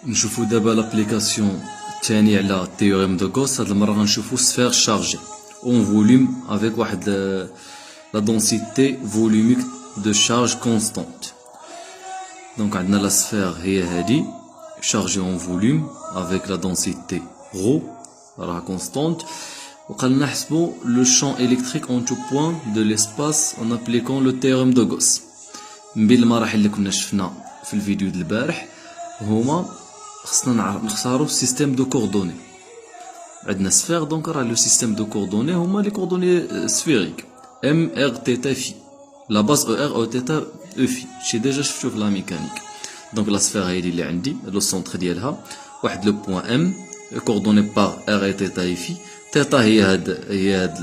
نشوفوا دابا لابليكاسيون الثاني على التيوريم دو غوس. هاد المره غنشوفوا سفير شارجي اون فوليوم افيك واحد لا دونسيتي فوليوميك دو شارج كونستانت. دونك عندنا لا سفير هي هادي شارجي اون فوليوم افيك لا دونسيتي رho راها كونستانت. وقال نحسبوا لو شون الكتريك اون تو بوين دو ليسباس ان ابليكون لو تيوريم دو غوس. من بين المراحل اللي كنا شفنا في الفيديو ديال البارح هما خصنا نختاروا سيستيم دو كوردوني. عندنا سفير دونك راه لو سيستيم دو كوردوني هما لي كوردوني سفيريك ام ار تيتا في لا باز او ار او تيتا او في. شي ديجا شفتو في لا ميكانيك. دونك لا سفير هي اللي عندي لو سونتر ديالها واحد لو بوين ام كوردوني بار ار اي تيتا اي في. تيتا هي هاد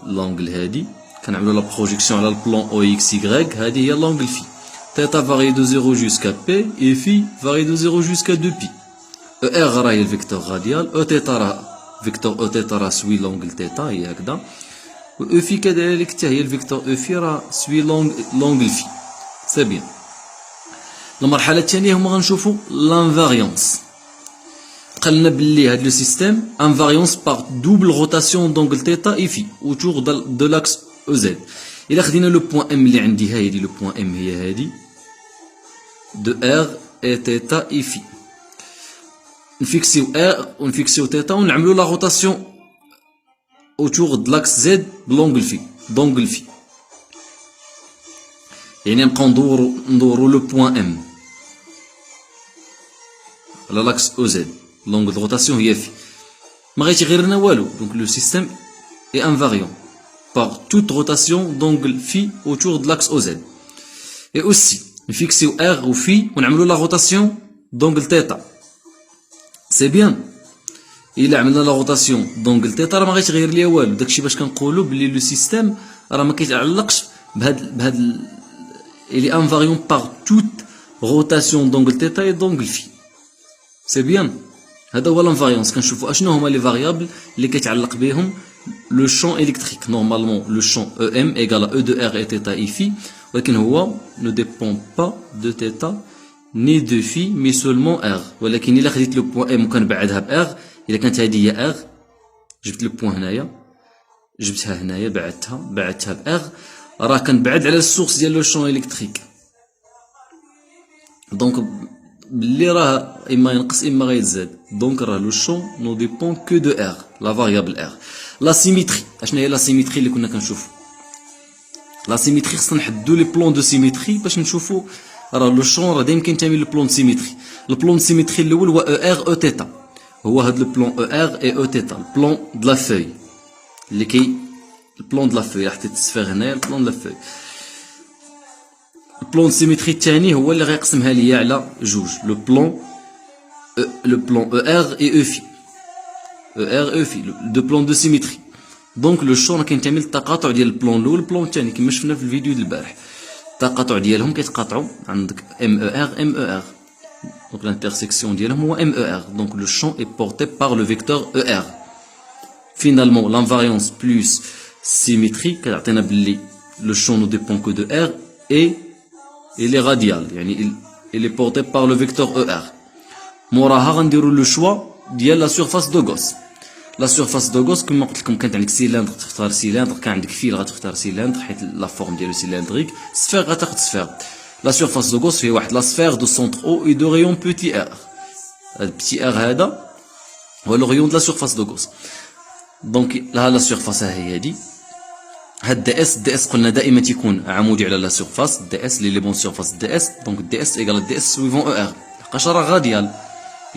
لونغل هادي كنعملوا لا بروجيكسيون على البلان او اكس يغريك. هادي هي لونغل في. Theta varie de 0 jusqu'à P et phi varie de 0 jusqu'à 2pi. ER راهي الفيكتور راديال. E θ راه فيكتور E θ راه سوي لونغل θ هي هكذا. و E phi كذلك حتى هي الفيكتور E phi راه سوي لونغل في. سي بيان. المرحلة الثانية هما غنشوفوا لانفاريونس. قالنا بلي هاد لو سيستيم انفاريونس باغ دوبل روتاسيون دونغل θ et phi autour de l'axe EZ. إلا خدينا لو بوين ام اللي عندي هادي لو بوين ام هي هادي de R et θ et phi. نفيكسيو R ونفيكسيو θ ونعملو لا روتاسيون autour de l'axe Z بلونغل في دونغل في. يعني نبقاو ندورو لو بوين ام على لاكس او زد لونغل دو روتاسيون هي في. ما غيتغيرنا والو. دونك لو سيستيم est invariant par toute rotation d'angle phi autour de l'axe OZ. Et aussi نفيكسيو R و phi ونعملو لا روتاسيون دونغل θ. سي بيان. إلا عملنا لا روتاسيون دونغل θ راه ما غيتغير ليا والو. داكشي باش كنقولو بلي لو سيستيم راه ما كيتعلقش بهاد إلي انفاريون باغ توت روتاسيون دونغل θ et دونغل phi. سي بيان. هذا هو لانفاريونس. كنشوفو اشنو هما لي فاريابل اللي كيتعلق بهم le champ électrique. Normalement, le champ EM égale à E de R et θ et phi. ولكن هو ne dépend pas de θ ni de phi mais seulement R. ولكن إلا خديت لو بوين M وكنبعدها ب R، إلا كانت هذه هي R، جبت لو بوين هنايا، جبتها هنايا بعدتها ب R، راه كنبعد على السورس ديال لو champ électrique. دونك بلي راه إما ينقص إما غيتزاد. دونك راه لو champ ne dépend que de R، la variable R. لا سيميتري. اشنا هي لا سيميتري اللي كنا كنشوفو؟ لا سيميتري خصنا نحددو لي بلون دو سيميتري باش نشوفو راه لو شون راه دايما كينتمي للبلون دو سيميتري. البلون دو سيميتري الاول هو او ار او θ. هو هاد البلون او ار اي او θ البلون دو لا فوي اللي البلون دو لا فوي. راح تتصفر هنايا البلون دو لا فوي. البلون دو سيميتري الثاني هو اللي غيقسمها ليا على جوج. لو بلون او ار اي او في. ER et phi deux plans de symétrie. Donc le champ كينتمي للتقاطع ديال البلون الاول والبلون الثاني كما شفنا في الفيديو ديال البارح. التقاطع ديالهم كيتقاطعوا عندك MER. donc l'intersection ديالهم هو MER. donc le champ est porté par le vecteur ER. finalement l'invariance plus symétrie كتعطينا باللي le champ ne dépend que de R et il est radial يعني il est porté par le vecteur ER. موراها غنديروا لو شوا ديال لا سيرفاس دو غوس. لا سيرفاس دو غوس كما قلت لكم كانت عندك سيلندر تختار سيلندر، كان عندك فيل غتختار سيلندر حيت لا فورم ديالو سيلندريك. سفير غتاخد سفير. لا سيرفاس دو غوس فيه واحد لا سفير دو سونتر او اي دو ريون بوتي ار. هاد بوتي ار هذا هو لو ريون د لا سيرفاس دو غوس. دونك لا سيرفاس هي هادي. هاد دي اس قلنا دائما تيكون عمودي على لا سيرفاس. دي اس لي بون سيرفاس دي اس. دونك دي اس ايغال دي اس سويفون او ار لحقاش راه غاديال.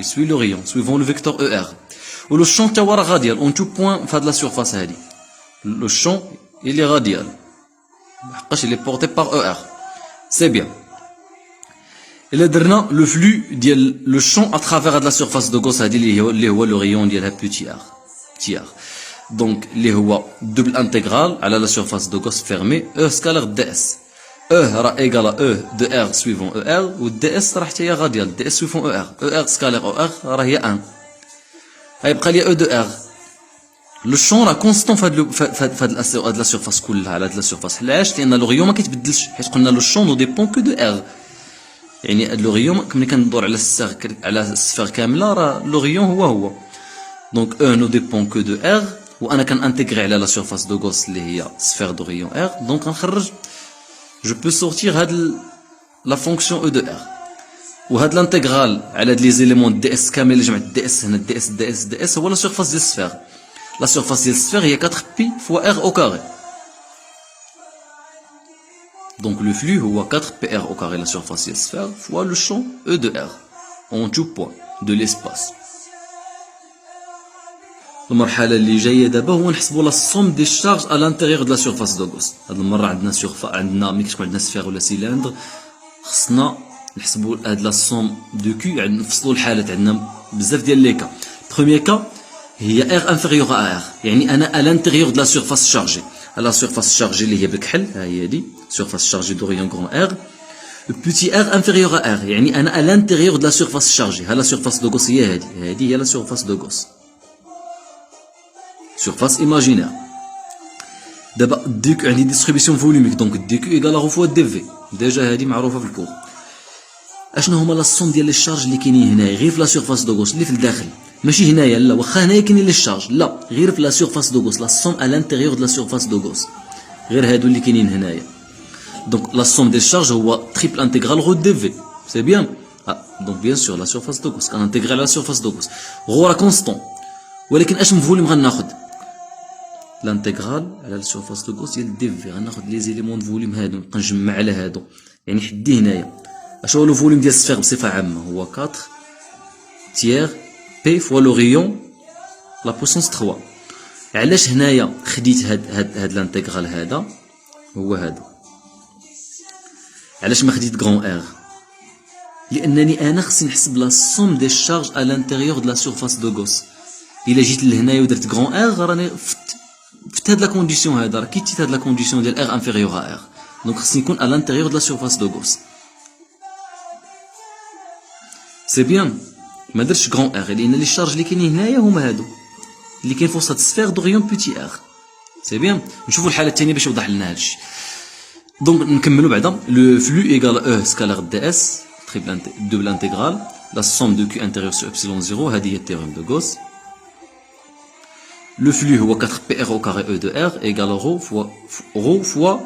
Il suit le rayon, suivant le vecteur ER. Ou le champ est radial, en tout point, fait de la surface. Le champ, il est radial. Il est porté par ER. C'est bien. Et là, le flux, le champ à travers la surface de Gauss, le rayon de la petit r. Donc, les double intégrale à la surface de Gauss fermée, E scalaire ds. E راه égal à E de R suivant ER و DS راه حتى هي غاديال DS suivant ER. ER scalaire ER راه هي 1. غيبقى لي E de R. لو شون راه كونستون فهاد لا سيرفاس كلها على هاد لا سيرفاس. علاش؟ لأن لو غيون ما كيتبدلش حيت قلنا لو شون نو ديبون كو دو R. يعني لوريون ملي كندور على السفير كامله راه لوريون هو دونك او نو ديبون كو دو ار وانا كنانتيغري على لا سيرفاس دو غوس اللي هي سفير دوريون ار دونك غنخرج جو بو سورتير هاد لا فونكسيون او دو ار وهاد لانتيغرال على هاد لي زيليمون دي اس كامل اللي جمعت دي اس هنا دي اس دي اس دي اس هو لا سيرفاس ديال السفير لا سيرفاس ديال السفير هي 4 بي فوا ار او كاري donc le flux هو 4 pr au carré la surface ديال السفير fois le champ E de R en tout point de l'espace. المرحله اللي جايه دابا هو نحسبوا لا سوم دي شارج à l'intérieur de la surface de Gauss. هاد المره عندنا ملي كتكون عندنا سفير ولا سيلندر خصنا نحسبوا هاد لا سوم دو كيو يعني نفصلوا الحالات عندنا بزاف ديال لي كا. بروميير كا هي R inférieur à R يعني انا à l'intérieur de la surface chargée. La surface chargée اللي هي بالكحل ها هي هادي surface chargée d'Orion grand R petit r inférieur à R يعني أنا à l'intérieur de la surface chargée ها la surface de Gauss هي هادي هي la surface de Gauss surface imaginaire دابا دي كيو عندي distribution volumique donc دي كيو égale à fois dV ديجا هادي معروفة في الكور اشنو هما لا سوم ديال لي شارج اللي كاينين هنايا غير في لا سيرفاس دو غوس اللي في الداخل ماشي هنايا لا واخا هنايا كاينين لي شارج لا غير في لا سيرفاس دو غوس لا سوم à l'intérieur de la surface de Gauss غير هادو اللي كاينين هنايا دونك لا سوم دي شارج هو تريبل انتيغرال رو دي في سي بيان دونك بيان سور لا سيرفاس دو غوس كان انتيغرال لا سيرفاس دو غوس غو راه كونستون ولكن اش من فوليوم غناخد لانتيغرال على لا سيرفاس دو غوس ديال دي في غناخد لي زيليمون دو فوليوم هادو نبقى نجمع على هادو يعني حدي هنايا اش هو لو فوليوم ديال السفير بصفه عامه هو 4 تيير بي فوا لو ريون لا بوسونس 3 علاش هنايا خديت هاد لانتيغرال هذا هو هذا علاش ما خديت غران ار لانني انا خصني نحسب لا سوم دي شارج à l'intérieur de la surface de Gauss الا جيت لهنايا ودرت غران ار راني فت هاد لا كونديسيون هذا راه كيتيت هاد لا كونديسيون ديال ار انفيريور ا ار دونك خصني يكون à l'intérieur de la surface de Gauss سي بيان ما درتش غران ار لان لي شارج اللي كاينين هنايا هما هادو اللي كاين في وسط السفير دوريون بوتي ار سي بيان نشوفوا الحاله الثانيه باش يوضح لنا هادشي دونك نكملوا بعدا لو فلو ايغال او سكالار دي اس تريبل دوبل انتيغرال لا سوم دو كيو انتيريور سو ابسيلون 0 هذه هي التيوريم دو غوس لو فلو هو 4 بي ار او كاري او دو ار ايغال رو فوا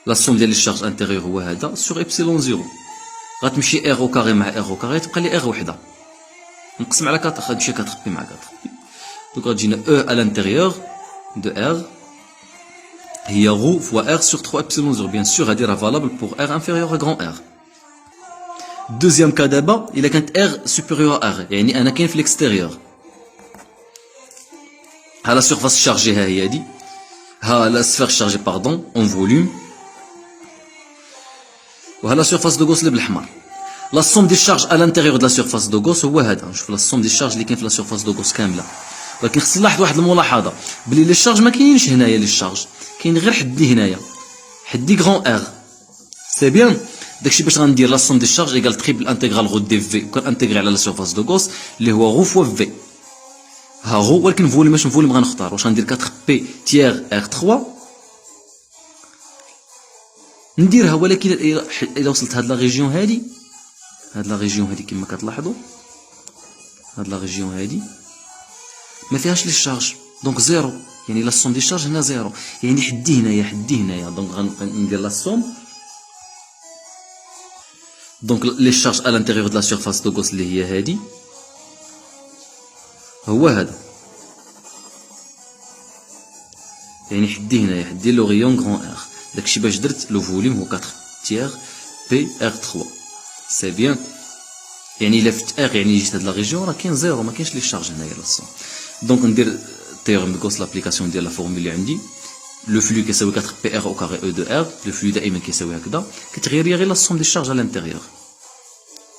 لا سوم ديال لي شارج انتيريور هو هذا سور ابسيلون 0 غتمشي ار او كاري مع ار او كاري تبقى لي ار وحده نقسم على 4 غتمشي 4 بي مع 4 بي دونك غتجينا او à l'intérieur de R هي رو فوا R sur 3 epsilon 0 bien sûr هادي راه valable pour R inférieur à grand R deuxième cas دابا إلا كانت R supérieur à R يعني أنا كاين في l'extérieur ها لا surface chargée ها هي هادي ها لا sphère chargée pardon en volume وها لا surface de Gauss اللي بالأحمر لا سوم دي شارج à l'intérieur de la surface de Gauss هو هذا نشوف لا سوم دي شارج اللي كاين في لا surface de Gauss كاملة ولكن خصني نلاحظ واحد الملاحظه بلي لي شارج ما كاينينش هنايا لي شارج كاين غير حدي هنايا حدي غران ار سي بيان داكشي باش غندير لا سوم دي شارج ايغال تريبل انتيغرال غو دي في كون انتيغري على لا سيرفاس دو غوس اللي هو غو فوا في ها غو ولكن فوليوم ماشي فوليوم غنختار واش غندير 4 بي تيير ار 3 نديرها ولكن الا وصلت هاد لا ريجيون هادي هاد لا ريجيون هادي كما كتلاحظوا هاد لا ريجيون هادي ما فيهاش لي شارج دونك زيرو يعني لا سوم دي شارج هنا زيرو يعني حدي هنايا دونك غندير لا سوم دونك لي شارج à l'intérieur de la surface de Gauss اللي هي هادي هو هذا يعني حدي لو ريون غران ار داكشي باش درت لو فوليوم هو 4 تيير بي ار 3 سي بيان يعني الا فت ار يعني جيت هاد لا ريجيون راه كاين زيرو ما كاينش لي شارج هنايا لا سوم دونك ندير تيوريم دو غوس لابليكاسيون ديال لا فورمول اللي عندي لو فلو كيساوي 4 بي ار او كاري او دو ار لو فلو دائما كيساوي هكذا كتغير غير لا سوم دي شارج على الانتيريور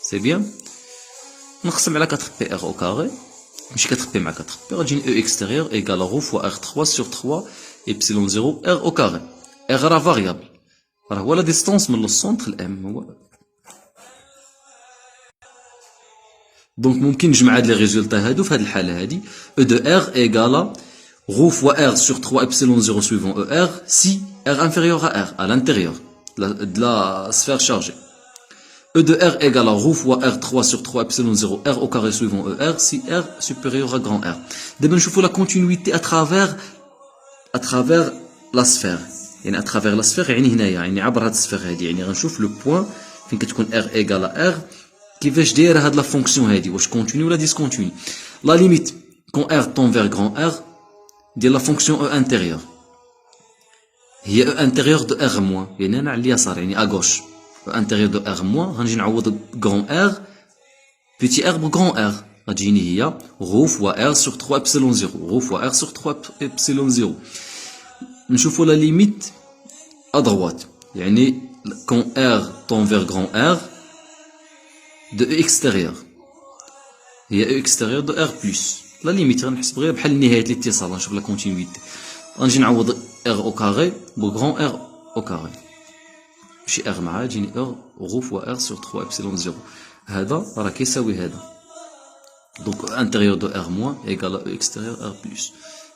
سي بيان نقسم على 4 بي ار او كاري ماشي 4 بي مع 4 بي غتجيني او اكستيريور ايغال رو فوا ار 3 سور 3 ابسيلون 0 ار او كاري ار راه فاريابل راه هو لا ديستونس من لو سونتر الام هو دونك ممكن نجمع هاد لي ريزولطا هادو في هاد الحاله هادي او دو ار ايغال رو فوا ار سور 3 ابسيلون 0 سويفون او ار سي ار انفيريور à r à l'intérieur de la sphère chargée E de R égale à ρ fois R 3 sur 3 epsilon 0 R au carré suivant ER si R supérieur à grand R. D'abord, nous faisons la continuité à travers la sphère. يعني à travers la sphère يعني هنايا يعني عبر هاد السفير هادي يعني غنشوف لو بوين فين كتكون R égale à R كيفاش دايره هاد لا فونكسيون هادي واش كونتيني ولا ديسكونتيني. لا ليميت quand R tend vers grand R ديال لا فونكسيون E intérieur هي E intérieur de R moins يعني انا على اليسار يعني à gauche E intérieur de R moins غنجي نعوض grand R petit R ب grand R غتجيني هي ρ fois R sur 3 epsilon 0 ρ fois R sur 3 epsilon 0. نشوفوا la limite à droite يعني quand R tend vers grand R de E extérieur هي E extérieur de R plus لا ليميت غنحسب غير بحال نهاية الاتصال نشوف لا كونتينيتي غنجي نعوض R au carré ب grand R au carré ماشي R معاه تجيني ρ fois R sur 3 epsilon 0 هذا راه كيساوي هذا donc intérieur de R moins égale à E extérieur R plus.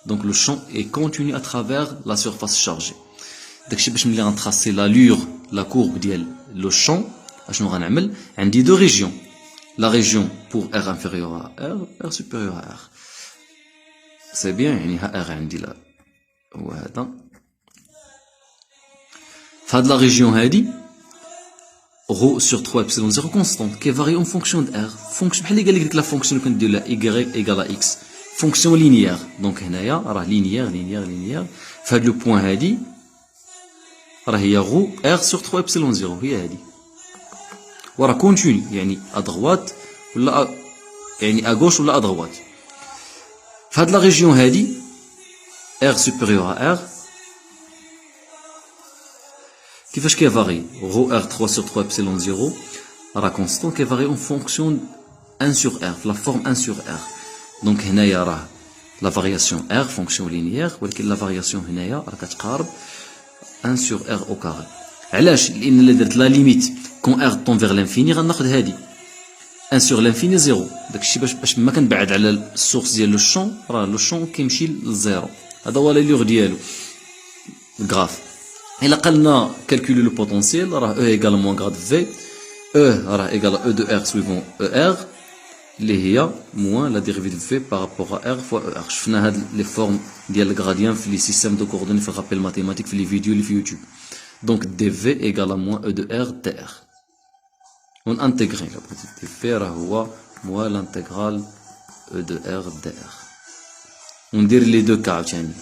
Donc le champ est continu à travers la surface chargée. داكشي باش ملي غنتراسي l'allure la courbe ديال le champ اشنو غنعمل عندي deux régions la région pour R inférieur à R R supérieur à R c'est bien يعني ها R عندي لا هو هذا فهاد la région هادي ρ sur 3 epsilon 0 constante qui varie en fonction de R fonction بحال اللي قال لك ديك لا فونكسيون اللي كندير لها y égale à x fonction linéaire donc هنايا راه linéaire في هاد لو بوين هادي راه هي ρ R sur 3 epsilon 0 هي هادي وراه كونتيني يعني à droite ولا يعني à gauche ولا à droite في هاد لا ريجيون هادي R supérieur à R كيفاش كيفاري ρ R 3 sur 3 epsilon 0 راه كونستون كيفاري en fonction 1 sur R في la forme 1 sur R donc هنايا راه la variation R fonction linéaire ولكن la variation هنايا راه كتقارب 1 sur R au carré. علاش؟ لان الا درت لا ليميت quand R tend vers l'infini غناخد هادي 1 sur l'infini 0 داكشي باش ما كنبعد على السورس ديال لو شون راه لو شون كيمشي للزيرو هذا هو لي لوغ ديالو الغراف. الا قلنا كالكولي لو بوتونسييل راه E égale moins grade V E راه égale E de R suivant ER اللي هي moins la dérivative V par rapport à R fois ER. شفنا هاد لي فورم ديال الغراديان في لي سيستيم دو كوردوني في الرابيل ماتيماتيك في لي فيديو اللي في يوتيوب. Donc dV égale à moins E de R dr. On intègre la petite dV راه هو moins l'intégrale E de R dr. On dit les deux cas عاوتاني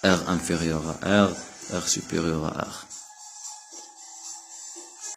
R inférieur à R R supérieur à R.